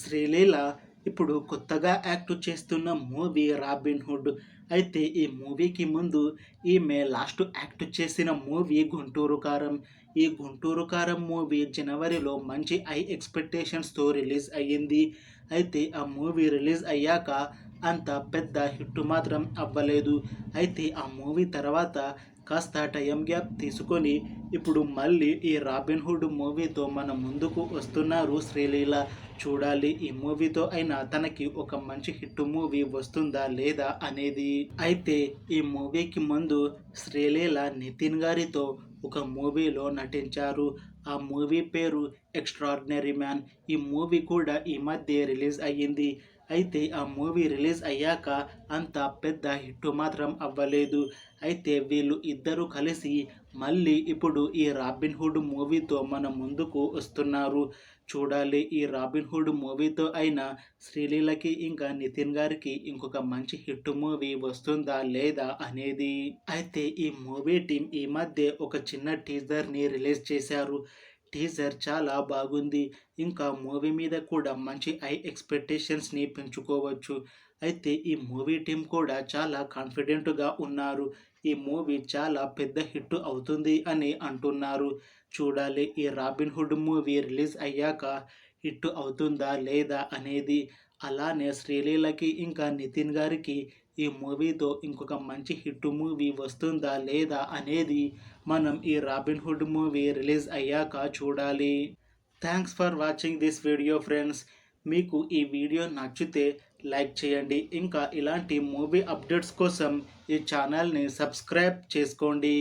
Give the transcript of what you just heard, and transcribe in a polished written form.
శ్రీలీల ఇప్పుడు కొత్తగా యాక్ట్ చేస్తున్న మూవీ 'రాబిన్ హుడ్'. అయితే ఈ మూవీకి ముందు ఈమె లాస్ట్ యాక్ట్ చేసిన మూవీ 'గుంటూరు కారం'. ఈ 'గుంటూరు కారం' మూవీ జనవరిలో మంచి హై ఎక్స్‌పెక్టేషన్స్‌తో రిలీజ్ అయ్యింది. అయితే ఆ మూవీ రిలీజ్ అయ్యాక అంత పెద్ద హిట్ మాత్రం అవ్వలేదు. అయితే ఆ మూవీ తర్వాత కాస్త టైం గ్యాప్ తీసుకొని ఇప్పుడు మళ్ళీ ఈ 'రాబిన్ హుడ్' మూవీతో మన ముందుకు వస్తున్నారు శ్రీలీల. చూడాలి ఈ మూవీతో అయినా తనకి ఒక మంచి హిట్ మూవీ వస్తుందా లేదా అనేది. అయితే ఈ మూవీకి ముందు శ్రీలీల నితిన్ గారితో ఒక మూవీలో నటించారు. ఆ మూవీ పేరు 'ఎక్స్ట్రార్డినరీ మ్యాన్'. ఈ మూవీ కూడా ఈ మధ్య రిలీజ్ అయ్యింది. అయితే ఆ మూవీ రిలీజ్ అయ్యాక అంత పెద్ద హిట్ మాత్రం అవ్వలేదు. అయితే వీళ్ళు ఇద్దరు కలిసి మళ్ళీ ఇప్పుడు ఈ 'రాబిన్ హుడ్' మూవీతో మన ముందుకు వస్తున్నారు. చూడాలి ఈ 'రాబిన్ హుడ్' మూవీతో అయినా శ్రీలీలకి ఇంకా నితిన్ గారికి ఇంకొక మంచి హిట్ మూవీ వస్తుందా లేదా అనేది. అయితే ఈ మూవీ టీం ఈ మధ్య ఒక చిన్న టీజర్‌ని రిలీజ్ చేశారు. టీజర్ చాలా బాగుంది. ఇంకా మూవీ మీద కూడా మంచి హై ఎక్స్‌పెక్టేషన్స్‌ని పెంచుకోవచ్చు. అయితే ఈ మూవీ టీం కూడా చాలా కాన్ఫిడెంట్‌గా ఉన్నారు. ఈ మూవీ చాలా పెద్ద హిట్ అవుతుంది అని అంటున్నారు. చూడాలి ఈ 'రాబిన్ హుడ్' మూవీ రిలీజ్ అయ్యాక హిట్ అవుతుందా లేదా అనేది. అలానే శ్రీలీలకి ఇంకా నితిన్ గారికి ఈ మూవీతో ఇంకొక మంచి హిట్ మూవీ వస్తుందా లేదా అనేది మనం ఈ 'రాబిన్ హుడ్' మూవీ రిలీజ్ అయ్యాక చూడాలి. Thanks for watching this video friends. మీకు ఈ వీడియో నచ్చితే లైక్ చేయండి. ఇంకా ఇలాంటి మూవీ అప్డేట్స్ కోసం ఈ ఛానల్‌ని సబ్స్క్రైబ్ చేసుకోండి.